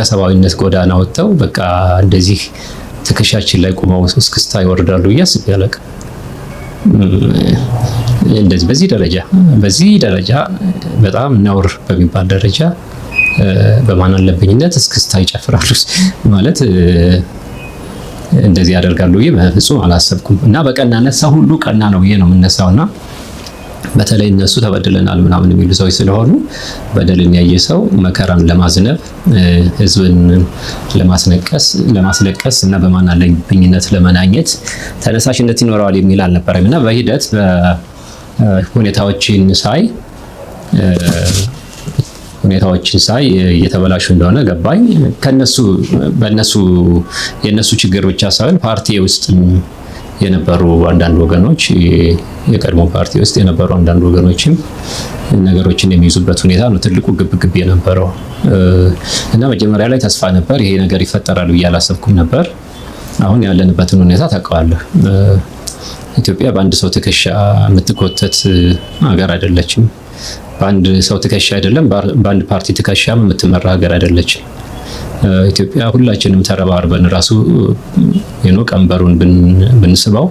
ከሰብአዊነት ጎዳና ወጥተው በቃ እንደዚህ ትከሻችን ላይ ቆመው እስክስታ ይወርዳሉ እያስብ ያለቅ እንደዚህ በዚህ ደረጃ በጣም ነውር በሚባል ደረጃ በማን አለብኝነት እስክስታ ይጨፍራሉ ማለት እንደዚህ ያደርጋሉ ብዬ በፍጹም አላሰብኩም። እና በቀናነት ሰው ሁሉ ቀና ነው ብዬ ነው የምነሳውና በተለይ እነሱ ተበድለናል ምናምን የሚሉ ሰዎች ስለሆኑ በደልን ያየ ሰው መከራን ለማዝነብ ህዝብን ለማስለቀስ እና በማን አለብኝነት ለመናኘት ተነሳሽነት ይኖረዋል የሚል አልነበረም። እና በሂደት ሁኔታዎችን ሳይ እየተበላሹ እንደሆነ ገባኝ። የነሱ ችግር ብቻ ሳይሆን ፓርቲ ውስጥ የነበሩ አንዳንድ ወገኖች የቀድሞ ፓርቲ ውስጥ የነበሩ አንዳንድ ወገኖችም ነገሮችን የሚይዙበት ሁኔታ ነው ትልቁ ግብግብ የነበረው። እና መጀመሪያ ላይ ተስፋ ነበር፣ ይሄ ነገር ይፈጠራል ብዬ አላሰብኩም ነበር። አሁን ያለንበትን ሁኔታ ታውቀዋለህ። ኢትዮጵያ በአንድ ሰው ትከሻ የምትጎተት ሀገር አይደለችም። በአንድ ሰው ትከሻ አይደለም፣ በአንድ ፓርቲ ትከሻም የምትመራ ሀገር አይደለችም። ኢትዮጵያ ሁላችንም ተረባርበን ራሱ ቀንበሩን ብንስባው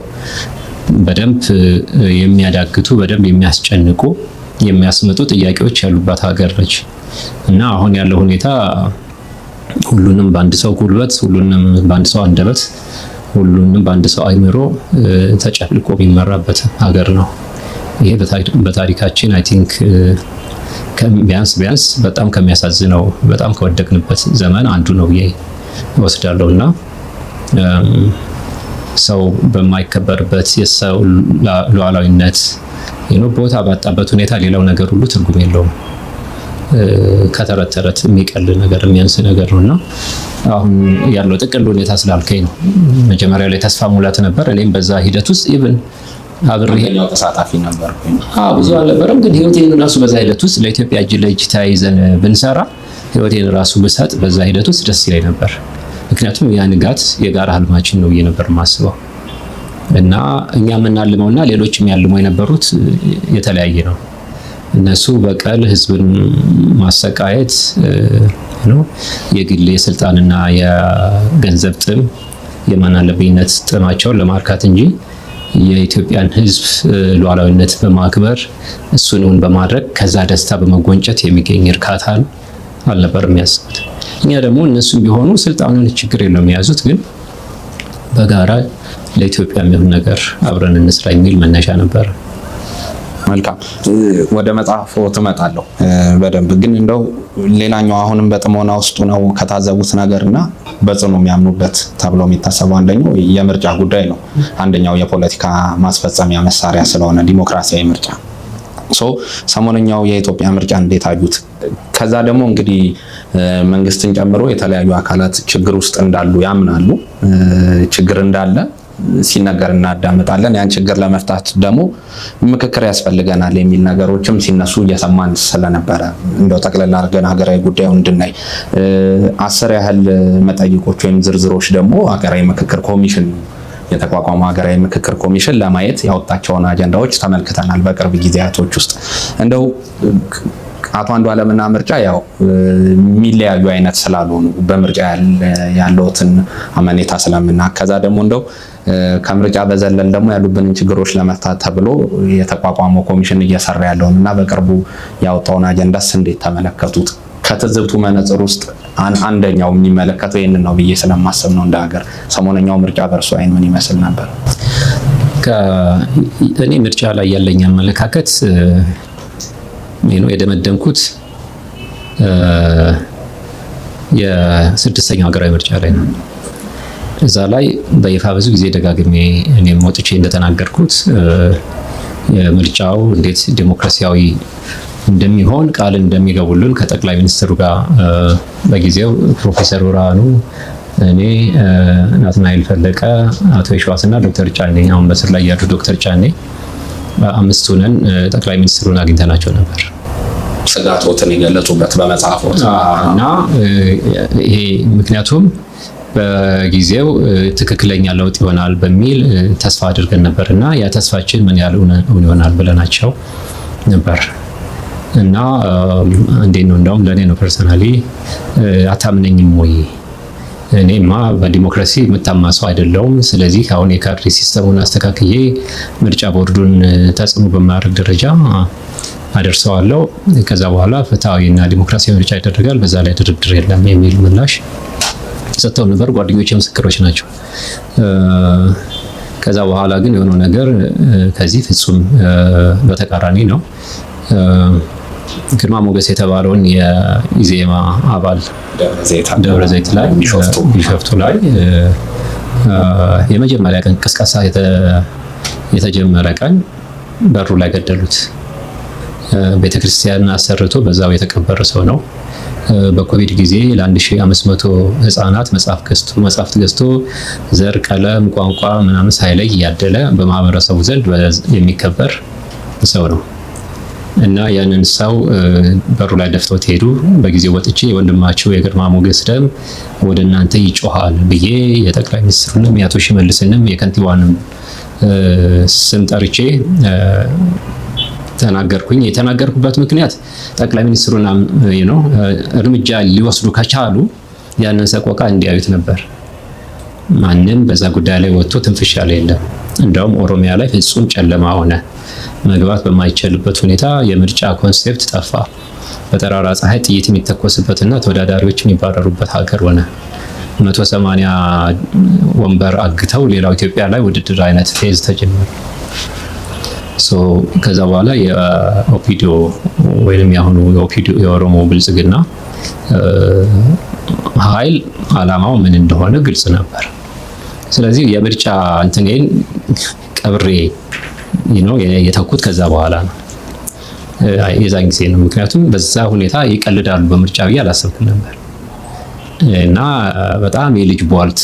በደንብ የሚያዳግቱ በደንብ የሚያስጨንቁ የሚያስመጡ ጥያቄዎች ያሉባት ሀገር ነች። እና አሁን ያለው ሁኔታ ሁሉንም በአንድ ሰው ጉልበት፣ ሁሉንም በአንድ ሰው አንደበት፣ ሁሉንም በአንድ ሰው አይምሮ ተጨፍልቆ የሚመራበት ሀገር ነው። ይሄ በታሪካችን አይ ቲንክ ቢያንስ በጣም ከሚያሳዝነው በጣም ከወደቅንበት ዘመን አንዱ ነው ብዬ እወስዳለሁ። እና ሰው በማይከበርበት የሰው ሉዓላዊነት ቦታ ባጣበት ሁኔታ ሌላው ነገር ሁሉ ትርጉም የለውም። ከተረት ተረት የሚቀል ነገር የሚያንስ ነገር ነውና አሁን ያለው ጥቅል ሁኔታ ስላልከኝ ነው። መጀመሪያ ላይ ተስፋ ሙላት ነበር። እኔም በዛ ሂደት ውስጥ ኢቭን አብሬኛው ተሳታፊ ነበርኩኝ። ብዙ አልነበረም፣ ግን ህይወቴን ራሱ በዛ ሂደት ውስጥ ለኢትዮጵያ እጅ ለእጅ ተያይዘን ብንሰራ ህይወቴን ራሱ ብሰጥ በዛ ሂደት ውስጥ ደስ ይለኝ ነበር። ምክንያቱም ያ ንጋት የጋራ ህልማችን ነው ብዬ ነበር የማስበው። እና እኛ የምናልመውና ሌሎች የሚያልመው የነበሩት የተለያየ ነው። እነሱ በቀል ህዝብን ማሰቃየት የግል የስልጣንና የገንዘብ ጥም የማናለብኝነት ጥማቸውን ለማርካት እንጂ የኢትዮጵያን ህዝብ ሉዓላዊነት በማክበር እሱን በማድረግ ከዛ ደስታ በመጎንጨት የሚገኝ እርካታን አልነበረም የሚያስቡት። እኛ ደግሞ እነሱም ቢሆኑ ስልጣኑን ችግር የለውም የያዙት፣ ግን በጋራ ለኢትዮጵያ የሚሆን ነገር አብረን እንስራ የሚል መነሻ ነበር። መልካም፣ ወደ መጽሐፉ ትመጣለሁ በደንብ። ግን እንደው ሌላኛው አሁንም በጥሞና ውስጡ ነው ከታዘቡት ነገርና በጽኑ የሚያምኑበት ተብሎ የሚታሰበው አንደኛው የምርጫ ጉዳይ ነው። አንደኛው የፖለቲካ ማስፈጸሚያ መሳሪያ ስለሆነ ዲሞክራሲያዊ ምርጫ። ሰሞነኛው የኢትዮጵያ ምርጫ እንዴት አዩት? ከዛ ደግሞ እንግዲህ መንግስትን ጨምሮ የተለያዩ አካላት ችግር ውስጥ እንዳሉ ያምናሉ። ችግር እንዳለ ሲነገር እናዳምጣለን። ያን ችግር ለመፍታት ደግሞ ምክክር ያስፈልገናል የሚል ነገሮችም ሲነሱ እየሰማን ስለነበረ እንደው ጠቅለል አድርገን ሀገራዊ ጉዳዩን እንድናይ 10 ያህል መጠይቆች ወይም ዝርዝሮች ደግሞ ሀገራዊ ምክክር ኮሚሽን የተቋቋመው ሀገራዊ ምክክር ኮሚሽን ለማየት ያወጣቸውን አጀንዳዎች ተመልክተናል በቅርብ ጊዜያቶች ውስጥ። እንደው አቶ አንዱዓለምና ምርጫ ያው የሚለያዩ አይነት ስላልሆኑ በምርጫ ያለውትን አመኔታ ስለምና ከዛ ደግሞ እንደው ከምርጫ በዘለል ደግሞ ያሉብንን ችግሮች ለመፍታት ተብሎ የተቋቋመው ኮሚሽን እየሰራ ያለውንና በቅርቡ ያወጣውን አጀንዳስ እንዴት ተመለከቱት? ከትዝብቱ መነጽር ውስጥ አንደኛው የሚመለከተው ይሄንን ነው ብዬ ስለማስብ ነው። እንደ ሀገር ሰሞነኛው ምርጫ በእርሱ አይን ምን ይመስል ነበር? እኔ ምርጫ ላይ ያለኝ አመለካከት የደመደምኩት የስድስተኛው ሀገራዊ ምርጫ ላይ ነው። እዛ ላይ በይፋ ብዙ ጊዜ ደጋግሜ እኔም ወጥቼ እንደተናገርኩት የምርጫው እንዴት ዲሞክራሲያዊ እንደሚሆን ቃል እንደሚገቡልን ከጠቅላይ ሚኒስትሩ ጋር በጊዜው ፕሮፌሰር ብርሃኑ፣ እኔ፣ ናትናኤል ፈለቀ፣ አቶ የሺዋስና ዶክተር ጫኔ አሁን በስር ላይ ያሉ ዶክተር ጫኔ አምስት ሆነን ጠቅላይ ሚኒስትሩን አግኝተናቸው ነበር። ስጋቶትን የገለጹበት በመጽሐፎት እና ይሄ ምክንያቱም በጊዜው ትክክለኛ ለውጥ ይሆናል በሚል ተስፋ አድርገን ነበርና ያ ተስፋችን ምን ያህል እውን ይሆናል ብለናቸው ነበር። እና እንዴት ነው እንደውም ለእኔ ነው ፐርሰናሊ አታምነኝም ወይ? እኔማ በዲሞክራሲ የምታማ ሰው አይደለሁም። ስለዚህ አሁን የካድሬ ሲስተሙን አስተካክዬ ምርጫ ቦርዱን ተጽዕኖ በማድረግ ደረጃ አደርሰዋለሁ። ከዛ በኋላ ፍትሐዊና ዲሞክራሲያዊ ምርጫ ይደረጋል፣ በዛ ላይ ድርድር የለም የሚል ምላሽ ሰጥተው ነበር። ጓደኞቼ ምስክሮች ናቸው። ከዛ በኋላ ግን የሆነው ነገር ከዚህ ፍጹም በተቃራኒ ነው። ግርማ ሞገስ የተባለውን የኢዜማ አባል ደብረ ዘይት ላይ ቢሾፍቱ ላይ የመጀመሪያ ቀን ቅስቀሳ የተጀመረ ቀን በሩ ላይ ገደሉት። ቤተክርስቲያን አሰርቶ በዛው የተቀበረ ሰው ነው። በኮቪድ ጊዜ ለ1500 ህፃናት መጽሐፍት ገዝቶ ዘር፣ ቀለም፣ ቋንቋ ምናምን ሳይለይ ያደለ በማህበረሰቡ ዘንድ የሚከበር ሰው ነው እና ያንን ሰው በሩ ላይ ደፍተውት ሄዱ። በጊዜው ወጥቼ የወንድማቸው የግርማ ሞገስ ደም ወደ እናንተ ይጮሃል ብዬ የጠቅላይ ሚኒስትሩንም የአቶ ሽመልስንም የከንቲባንም ስም ጠርቼ ተናገርኩኝ። የተናገርኩበት ምክንያት ጠቅላይ ሚኒስትሩና እርምጃ ሊወስዱ ከቻሉ ያንን ሰቆቃ እንዲያዩት ነበር። ማንም በዛ ጉዳይ ላይ ወጥቶ ትንፍሽ ያለ የለም። እንደውም ኦሮሚያ ላይ ፍጹም ጨለማ ሆነ። መግባት በማይቻልበት ሁኔታ የምርጫ ኮንሴፕት ጠፋ። በጠራራ ፀሐይ ጥይት የሚተኮስበትና ተወዳዳሪዎች የሚባረሩበት ሀገር ሆነ። 180 ወንበር አግተው ሌላው ኢትዮጵያ ላይ ውድድር አይነት ፌዝ ተጀመረ። ከዛ በኋላ የኦፒዲዮ ወይንም ያሁኑ የኦሮሞ ብልጽግና ኃይል አላማው ምን እንደሆነ ግልጽ ነበር። ስለዚህ የምርጫ እንትኔን ቀብሬ የተኩት ከዛ በኋላ ነው፣ የዛን ጊዜ ነው። ምክንያቱም በዛ ሁኔታ ይቀልዳሉ በምርጫ ብዬ አላሰብኩም ነበር እና በጣም የልጅ ቧልት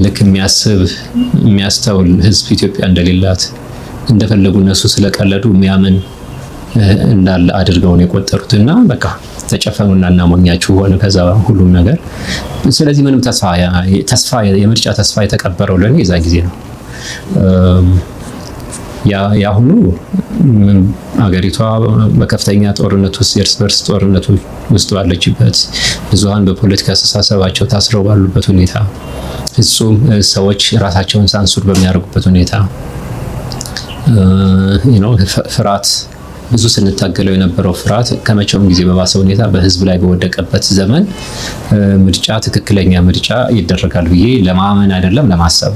ልክ የሚያስተውል ህዝብ ኢትዮጵያ እንደሌላት እንደፈለጉ እነሱ ስለቀለዱ የሚያምን እንዳለ አድርገው ነው የቆጠሩት እና በቃ ተጨፈኑና እናሞኛችሁ ሆነ ከዛ ሁሉም ነገር። ስለዚህ ምንም የምርጫ ተስፋ የተቀበረው ለኔ የዛ ጊዜ ነው። ያሁኑ አገሪቷ በከፍተኛ ጦርነት ውስጥ የእርስ በርስ ጦርነት ውስጥ ባለችበት፣ ብዙሃን በፖለቲካ አስተሳሰባቸው ታስረው ባሉበት ሁኔታ፣ ፍጹም ሰዎች ራሳቸውን ሳንሱር በሚያደርጉበት ሁኔታ ፍርሃት ብዙ ስንታገለው የነበረው ፍርሃት ከመቼውም ጊዜ በባሰ ሁኔታ በህዝብ ላይ በወደቀበት ዘመን ምርጫ ትክክለኛ ምርጫ ይደረጋል ብዬ ለማመን አይደለም ለማሰብ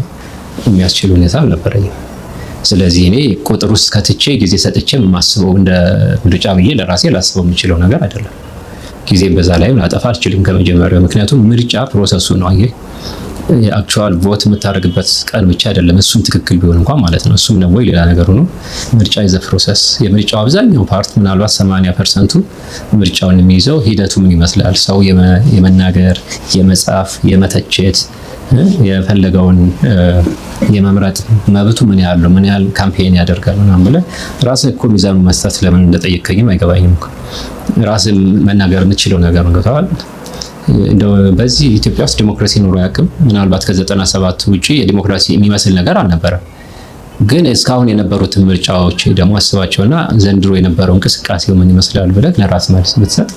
የሚያስችል ሁኔታ አልነበረኝም። ስለዚህ እኔ ቁጥር ውስጥ ከትቼ ጊዜ ሰጥቼ የማስበው እንደ ምርጫ ብዬ ለራሴ ላስበው የምችለው ነገር አይደለም። ጊዜም በዛ ላይ ላጠፋ አልችልም ከመጀመሪያው። ምክንያቱም ምርጫ ፕሮሰሱ ነው። የአክቹዋል ቮት የምታደርግበት ቀን ብቻ አይደለም። እሱም ትክክል ቢሆን እንኳን ማለት ነው። እሱም ደግሞ ሌላ ነገር ሆኖ ምርጫ ኢዝ ፕሮሰስ። የምርጫው አብዛኛው ፓርት ምናልባት 80% ምርጫውን የሚይዘው ሂደቱ ምን ይመስላል፣ ሰው የመናገር፣ የመጻፍ፣ የመተቸት፣ የፈለገውን የመምረጥ መብቱ ምን ያህል ነው፣ ምን ያህል ካምፔን ያደርጋል ምናምን ብለህ ራስህ እኮ ሚዛኑ መስጠት ለምን እንደጠየቀኝም አይገባኝም እኮ። ራስህ መናገር የምትችለው ነገር ነው። ገብቶሃል? በዚህ ኢትዮጵያ ውስጥ ዲሞክራሲ ኖሮ ያቅም ምናልባት ከ97 ውጪ የዲሞክራሲ የሚመስል ነገር አልነበረም። ግን እስካሁን የነበሩትን ምርጫዎች ደግሞ አስባቸውና ዘንድሮ የነበረው እንቅስቃሴው ምን ይመስላል ብለህ ለራስ መልስ ብትሰጥ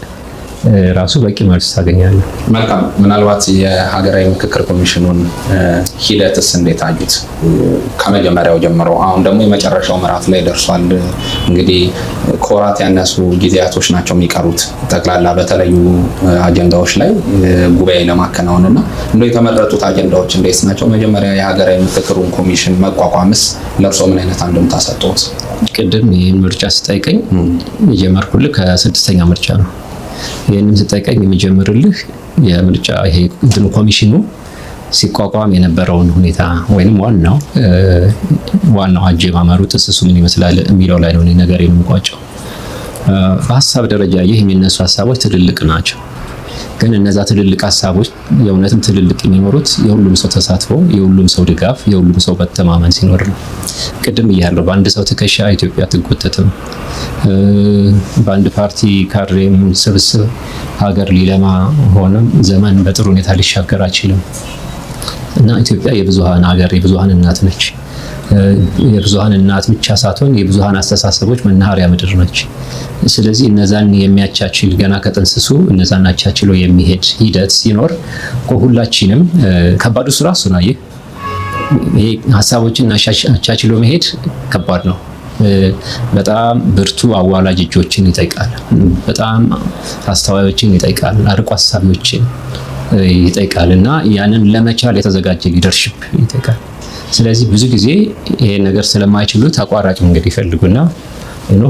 ራሱ በቂ መልስ ታገኛለህ። መልካም። ምናልባት የሀገራዊ ምክክር ኮሚሽኑን ሂደትስ እንዴት አዩት? ከመጀመሪያው ጀምሮ አሁን ደግሞ የመጨረሻው ምዕራፍ ላይ ደርሷል። እንግዲህ ከወራት ያነሱ ጊዜያቶች ናቸው የሚቀሩት ጠቅላላ በተለዩ አጀንዳዎች ላይ ጉባኤ ለማከናወንና እንደው የተመረጡት አጀንዳዎች እንዴት ናቸው? መጀመሪያ የሀገራዊ ምክክሩን ኮሚሽን መቋቋምስ ለእርሶ ምን አይነት አንድምታ ሰጥቶት? ቅድም ይህን ምርጫ ስጠይቀኝ የጀመርኩልህ ከ6ኛ ምርጫ ነው። ይህንን ስጠይቀኝ የሚጀምርልህ የምርጫ ይሄ ኮሚሽኑ ሲቋቋም የነበረውን ሁኔታ ወይንም ዋናው አጀማመሩ ጥስሱ ምን ይመስላል የሚለው ላይ ነው ነገር የሚቋጨው። በሀሳብ ደረጃ ይህ የሚነሱ ሀሳቦች ትልልቅ ናቸው። ግን እነዛ ትልልቅ ሀሳቦች የእውነትም ትልልቅ የሚኖሩት የሁሉም ሰው ተሳትፎ፣ የሁሉም ሰው ድጋፍ፣ የሁሉም ሰው መተማመን ሲኖር ነው። ቅድም እያለሁ በአንድ ሰው ትከሻ ኢትዮጵያ አትጎተትም። በአንድ ፓርቲ ካድሬም ስብስብ ሀገር ሊለማ ሆነም ዘመን በጥሩ ሁኔታ ሊሻገር አይችልም እና ኢትዮጵያ የብዙሃን ሀገር የብዙሃን እናት ነች። የብዙሃን እናት ብቻ ሳትሆን የብዙሃን አስተሳሰቦች መናኸሪያ ምድር ነች። ስለዚህ እነዛን የሚያቻችል ገና ከጥንስሱ እነዛን አቻችሎ የሚሄድ ሂደት ሲኖር ሁላችንም ከባዱ ስራ እሱ ነው። ይሄ ሀሳቦችን አቻችሎ መሄድ ከባድ ነው። በጣም ብርቱ አዋላጅ እጆችን ይጠይቃል። በጣም አስተዋዮችን ይጠይቃል። አርቆ አሳቢዎችን ይጠይቃል እና ያንን ለመቻል የተዘጋጀ ሊደርሺፕ ይጠይቃል። ስለዚህ ብዙ ጊዜ ይሄ ነገር ስለማይችሉ ተቋራጭ መንገድ ይፈልጉና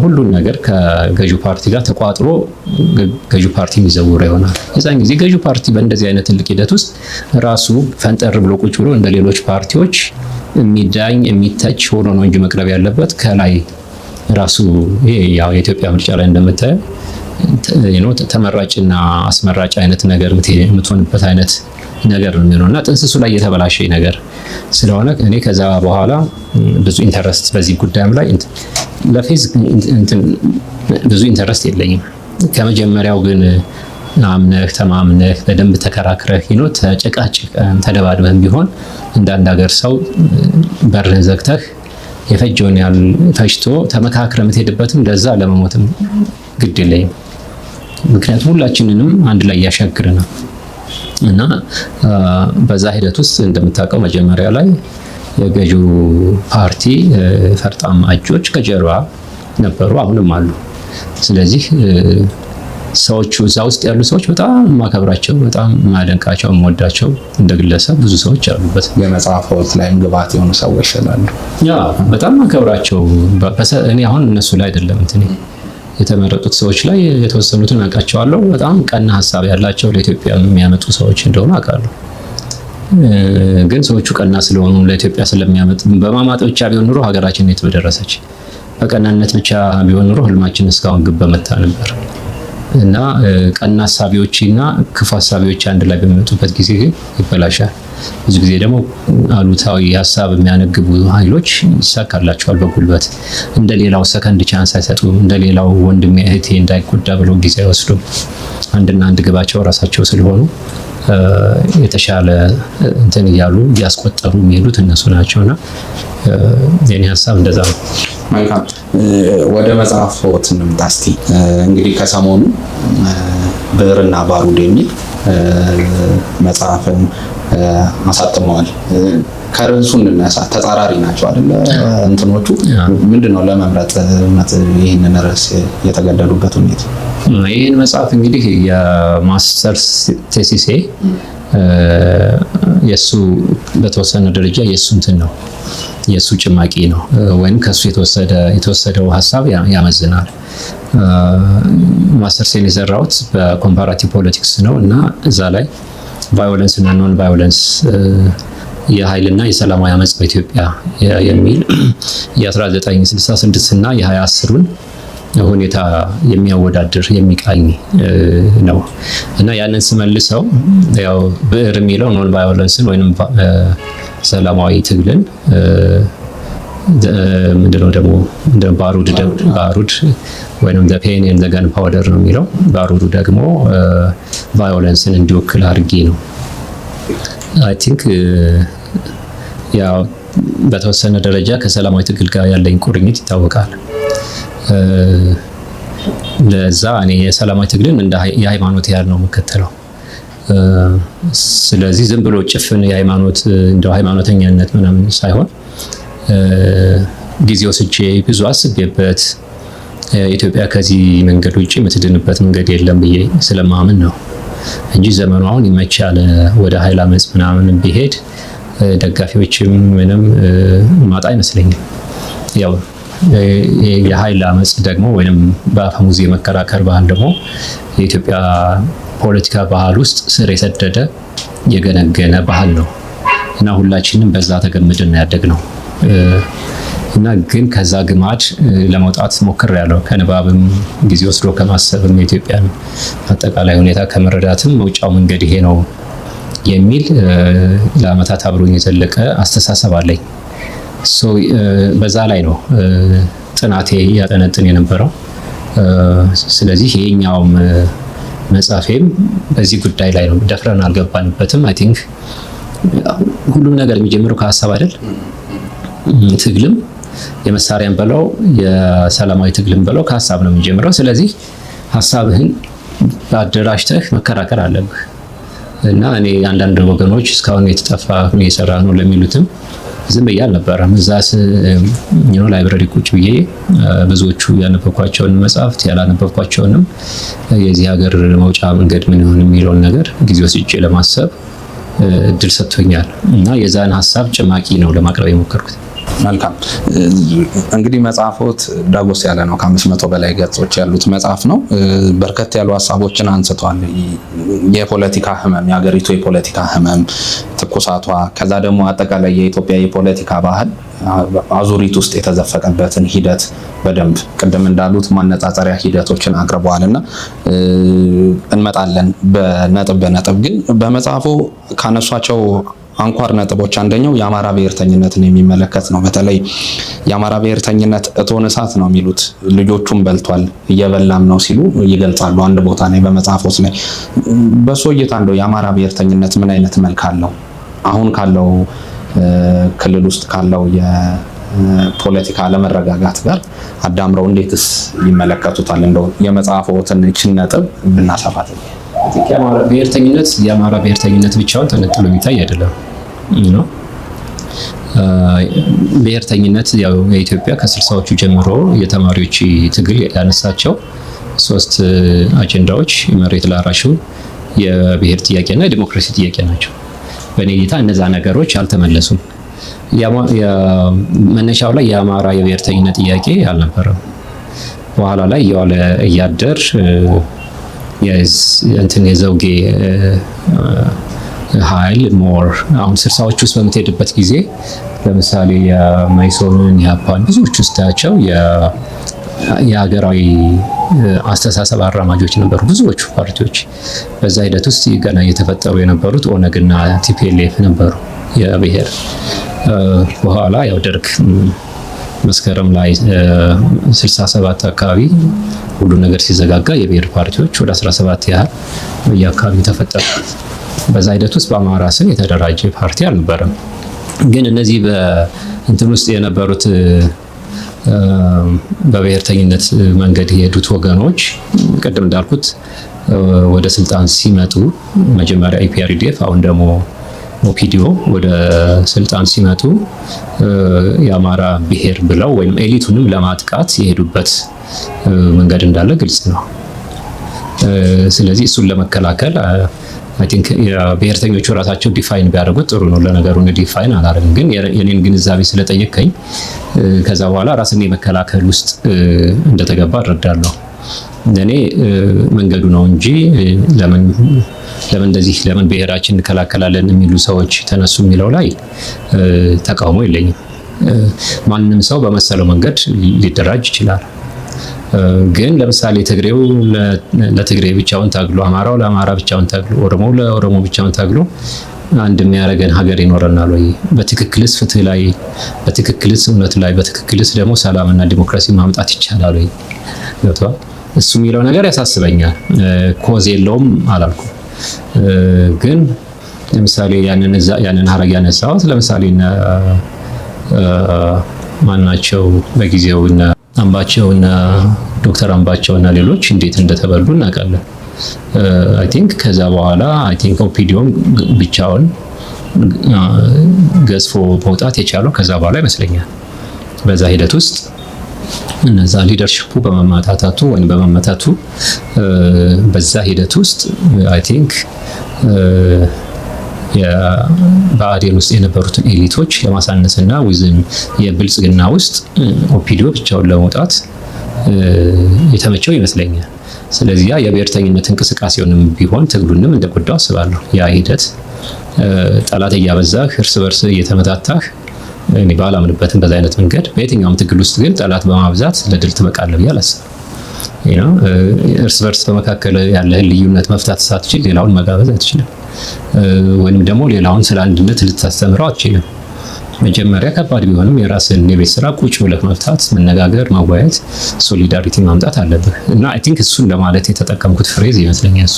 ሁሉን ነገር ከገዢው ፓርቲ ጋር ተቋጥሮ ገዢው ፓርቲ የሚዘውረው ይሆናል። የዛን ጊዜ ገዢው ፓርቲ በእንደዚህ አይነት ትልቅ ሂደት ውስጥ ራሱ ፈንጠር ብሎ ቁጭ ብሎ እንደ ሌሎች ፓርቲዎች የሚዳኝ የሚተች ሆኖ ነው እንጂ መቅረብ ያለበት ከላይ ራሱ ይሄ ያው የኢትዮጵያ ምርጫ ላይ እንደምታየው ተመራጭና አስመራጭ አይነት ነገር የምትሆንበት አይነት ነገር ነው የሚሆነው እና ጥንስሱ ላይ የተበላሸ ነገር ስለሆነ እኔ ከዛ በኋላ ብዙ ኢንተረስት በዚህ ጉዳይም ላይ ለፌዝ ብዙ ኢንተረስት የለኝም። ከመጀመሪያው ግን አምነህ ተማምነህ በደንብ ተከራክረህ ተጨቃጭቀን ተደባድበን ቢሆን እንዳንድ ሀገር ሰው በርህን ዘግተህ የፈጀውን ያህል ፈጅቶ ተመካክረህ የምትሄድበትም ለዛ ለመሞትም ግድ የለኝም። ምክንያቱም ሁላችንንም አንድ ላይ ያሻግረናል እና በዛ ሂደት ውስጥ እንደምታውቀው መጀመሪያ ላይ የገዢው ፓርቲ ፈርጣማ እጆች ከጀርባ ነበሩ፣ አሁንም አሉ። ስለዚህ ሰዎቹ እዛ ውስጥ ያሉ ሰዎች በጣም ማከብራቸው፣ በጣም ማደንቃቸው፣ የምወዳቸው እንደ ግለሰብ ብዙ ሰዎች አሉበት። የመጽሐፎት ላይ ግባት የሆኑ ሰዎች ይችላሉ። ያ በጣም ማከብራቸው እኔ አሁን እነሱ ላይ አይደለም የተመረጡት ሰዎች ላይ የተወሰኑትን አውቃቸዋለሁ። በጣም ቀና ሀሳብ ያላቸው ለኢትዮጵያ የሚያመጡ ሰዎች እንደሆኑ አውቃለሁ። ግን ሰዎቹ ቀና ስለሆኑ ለኢትዮጵያ ስለሚያመጡ በማማጥ ብቻ ቢሆን ኑሮ ሀገራችን የት በደረሰች። በቀናነት ብቻ ቢሆን ኑሮ ህልማችን እስካሁን ግብ በመታ ነበር እና ቀና ሀሳቢዎችና ክፉ ሀሳቢዎች አንድ ላይ በሚመጡበት ጊዜ ይበላሻል። ብዙ ጊዜ ደግሞ አሉታዊ ሀሳብ የሚያነግቡ ኃይሎች ይሳካላቸዋል በጉልበት። እንደሌላው ሰከንድ ቻንስ አይሰጡ። እንደሌላው ወንድሜ እህቴ እንዳይጎዳ ብለው ጊዜ አይወስዱ። አንድና አንድ ግባቸው ራሳቸው ስለሆኑ የተሻለ እንትን እያሉ እያስቆጠሩ የሚሄዱት እነሱ ናቸውና የኔ ሀሳብ እንደዛ ነው። መልካም ወደ መጽሐፎት እንምጣ እስቲ። እንግዲህ ከሰሞኑ ብዕርና ባሩድ የሚል መጽሐፍን አሳትመዋል። ከርዕሱ እንነሳ። ተጻራሪ ናቸው አይደለ እንትኖቹ? ምንድነው ለመምረጥ ይህንን ርዕስ የተገደዱበት ሁኔታ? ይህን መጽሐፍ እንግዲህ የማስተርስ ቴሲሴ የሱ በተወሰነ ደረጃ የሱ እንትን ነው የሱ ጭማቂ ነው ወይም ከሱ የተወሰደው ሀሳብ ያመዝናል። ማስተርሴን የሰራሁት በኮምፓራቲቭ ፖለቲክስ ነው እና እዛ ላይ ቫዮለንስ እና ኖን ቫዮለንስ የኃይልና የሰላማዊ አመጽ በኢትዮጵያ የሚል የ1966 እና የ2010ን ሁኔታ የሚያወዳድር የሚቃኝ ነው እና ያንን ስመልሰው ያው ብዕር የሚለው ኖን ቫዮለንስን ወይንም ሰላማዊ ትግልን ምንድነው ደግሞ እንደ ባሩድ ወይንም the pain and the gunpowder ነው የሚለው። ባሩዱ ደግሞ ቫዮለንስን እንዲወክል አድርጌ ነው። አይ ቲንክ ያው በተወሰነ ደረጃ ከሰላማዊ ትግል ጋር ያለኝ ቁርኝት ይታወቃል። ለዛ እኔ የሰላማዊ ትግልን እንደ የሃይማኖት ያህል ነው የምከተለው። ስለዚህ ዝም ብሎ ጭፍን የሃይማኖት እንደው ሃይማኖተኛነት ምናምን ሳይሆን ጊዜ ወስጄ ብዙ አስቤበት ኢትዮጵያ ከዚህ መንገድ ውጪ የምትድንበት መንገድ የለም ብዬ ስለማምን ነው እንጂ ዘመኑ አሁን ይመቻል ወደ ኃይል አመጽ ምናምን ቢሄድ ደጋፊዎችም ምንም ማጣ አይመስለኝም። ያው የኃይል አመጽ ደግሞ ወይንም በአፈሙዝ የመከራከር ባህል ደግሞ የኢትዮጵያ ፖለቲካ ባህል ውስጥ ስር የሰደደ የገነገነ ባህል ነው እና ሁላችንም በዛ ተገምደን ያደግነው እና ግን ከዛ ግማድ ለመውጣት ሞክሬያለሁ። ከንባብም ጊዜ ወስዶ ከማሰብም የኢትዮጵያን አጠቃላይ ሁኔታ ከመረዳትም መውጫው መንገድ ይሄ ነው የሚል ለአመታት አብሮኝ የዘለቀ አስተሳሰብ አለኝ። በዛ ላይ ነው ጥናቴ ያጠነጥን የነበረው። ስለዚህ ይሄኛውም መጽሐፌም በዚህ ጉዳይ ላይ ነው። ደፍረን አልገባንበትም። አይ ቲንክ ሁሉም ነገር የሚጀምረው ከሀሳብ አይደል? ትግልም የመሳሪያን በለው የሰላማዊ ትግልም በለው ከሀሳብ ነው የሚጀምረው። ስለዚህ ሀሳብህን አደራጅተህ መከራከር አለብህ እና እኔ አንዳንድ ወገኖች እስካሁን የተጠፋ የሰራ ነው ለሚሉትም ዝም ብዬ አልነበረም። እዛስ ላይብረሪ ቁጭ ብዬ ብዙዎቹ ያነበብኳቸውን መጽሐፍት ያላነበብኳቸውንም የዚህ ሀገር መውጫ መንገድ ምን ይሆን የሚለውን ነገር ጊዜ ወስጄ ለማሰብ እድል ሰጥቶኛል እና የዛን ሀሳብ ጭማቂ ነው ለማቅረብ የሞከርኩት። መልካም እንግዲህ መጽሐፎት ዳጎስ ያለ ነው። ከ500 በላይ ገጾች ያሉት መጽሐፍ ነው። በርከት ያሉ ሀሳቦችን አንስቷል። የፖለቲካ ህመም፣ የሀገሪቱ የፖለቲካ ህመም ትኩሳቷ፣ ከዛ ደግሞ አጠቃላይ የኢትዮጵያ የፖለቲካ ባህል አዙሪት ውስጥ የተዘፈቀበትን ሂደት በደንብ ቅድም እንዳሉት ማነጻጸሪያ ሂደቶችን አቅርበዋልና እንመጣለን በነጥብ በነጥብ። ግን በመጽሐፉ ካነሷቸው አንኳር ነጥቦች አንደኛው የአማራ ብሔርተኝነትን የሚመለከት ነው። በተለይ የአማራ ብሔርተኝነት እቶን እሳት ነው የሚሉት፣ ልጆቹን በልቷል እየበላም ነው ሲሉ ይገልጻሉ። አንድ ቦታ ላይ በመጽሐፎች ላይ በሶ እይታ እንደው የአማራ ብሔርተኝነት ምን አይነት መልክ አለው? አሁን ካለው ክልል ውስጥ ካለው የፖለቲካ አለመረጋጋት ጋር አዳምረው እንዴትስ ይመለከቱታል? እንደው የመጽሐፎትን እችን ነጥብ ብናሰፋት። የአማራ ብሔርተኝነት ብቻውን ተነጥሎ የሚታይ አይደለም ነው። ብሔርተኝነት ያው የኢትዮጵያ ከ60ዎቹ ጀምሮ የተማሪዎች ትግል ያነሳቸው 3 አጀንዳዎች መሬት ላራሹ፣ የብሔር ጥያቄና የዲሞክራሲ ጥያቄ ናቸው። በእኔ እይታ እነዛ ነገሮች አልተመለሱም። መነሻው ላይ የአማራ የብሔርተኝነት ጥያቄ አልነበረም። በኋላ ላይ እየዋለ እያደር የዘውጌ ኃይል ሞር አሁን 60ዎች ውስጥ በምትሄድበት ጊዜ ለምሳሌ የመይሶንን የአፓን ብዙዎች ውስጥ ታያቸው የሀገራዊ አስተሳሰብ አራማጆች ነበሩ ብዙዎቹ ፓርቲዎች። በዛ ሂደት ውስጥ ገና እየተፈጠሩ የነበሩት ኦነግና ቲፒኤልኤፍ ነበሩ የብሔር። በኋላ ያው ደርግ መስከረም ላይ 67 አካባቢ ሁሉ ነገር ሲዘጋጋ የብሔር ፓርቲዎች ወደ 17 ያህል በየአካባቢው ተፈጠሩ። በዛ ሂደት ውስጥ በአማራ ስም የተደራጀ ፓርቲ አልነበረም። ግን እነዚህ በእንትን ውስጥ የነበሩት በብሔርተኝነት መንገድ የሄዱት ወገኖች ቅድም እንዳልኩት ወደ ስልጣን ሲመጡ መጀመሪያ ኢፒአርዲኤፍ አሁን ደግሞ ኦፒዲዮ ወደ ስልጣን ሲመጡ የአማራ ብሔር ብለው ወይም ኤሊቱንም ለማጥቃት የሄዱበት መንገድ እንዳለ ግልጽ ነው። ስለዚህ እሱን ለመከላከል አይ ቲንክ የብሔርተኞቹ ራሳቸው ዲፋይን ቢያደርጉት ጥሩ ነው። ለነገሩ ዲፋይን አላደረግም፣ ግን የኔን ግንዛቤ ስለጠየቀኝ ከዛ በኋላ ራስን የመከላከል ውስጥ እንደተገባ እረዳለሁ። እኔ መንገዱ ነው እንጂ ለምን ብሔራችን እንከላከላለን የሚሉ ሰዎች ተነሱ የሚለው ላይ ተቃውሞ የለኝም። ማንም ሰው በመሰለው መንገድ ሊደራጅ ይችላል። ግን ለምሳሌ ትግሬው ለትግሬ ብቻውን ታግሎ፣ አማራው ለአማራ ብቻውን ታግሎ፣ ኦሮሞው ለኦሮሞ ብቻውን ታግሎ አንድ የሚያደርገን ሀገር ይኖረናል ወይ? በትክክልስ ፍትህ ላይ፣ በትክክልስ እውነት ላይ፣ በትክክልስ ደግሞ ሰላምና ዲሞክራሲ ማምጣት ይቻላል ወይ? ገብቷል? እሱ የሚለው ነገር ያሳስበኛል። ኮዝ የለውም አላልኩም። ግን ለምሳሌ ያንን ሀረግ ያነሳሁት ለምሳሌ ማናቸው በጊዜው አምባቸውና ዶክተር አምባቸውና ሌሎች እንዴት እንደተበሉ እናውቃለን። አይ ቲንክ ከዛ በኋላ አይ ቲንክ ኦፒዲዮም ብቻውን ገዝፎ መውጣት የቻለው ከዛ በኋላ ይመስለኛል። በዛ ሂደት ውስጥ እነዛ ሊደርሺፑ በመማታታቱ ወይም በመመታቱ በዛ ሂደት ውስጥ አይ ቲንክ በአዴን ውስጥ የነበሩትን ኤሊቶች ለማሳነስና ውዝን የብልጽግና ውስጥ ኦፒዲዮ ብቻውን ለመውጣት የተመቸው ይመስለኛል። ስለዚህ ያ የብሔርተኝነት እንቅስቃሴውንም ቢሆን ትግሉንም እንደጎዳው አስባለሁ። ያ ሂደት ጠላት እያበዛህ እርስ በርስ እየተመታታህ እኔ ባላምንበትም በዛ አይነት መንገድ በየትኛውም ትግል ውስጥ ግን ጠላት በማብዛት ለድል ትበቃለህ ብዬ አላስብም። እርስ በርስ በመካከል ያለህን ልዩነት መፍታት ሳትችል ሌላውን መጋበዝ አትችልም። ወይንም ደግሞ ሌላውን ስለ አንድነት ልታስተምረው አትችልም። መጀመሪያ ከባድ ቢሆንም የራስን የቤት ስራ ቁጭ ብለህ መፍታት፣ መነጋገር፣ ማወያየት፣ ሶሊዳሪቲ ማምጣት አለብህ እና አይ ቲንክ እሱን ለማለት የተጠቀምኩት ፍሬዝ ይመስለኛል እሱ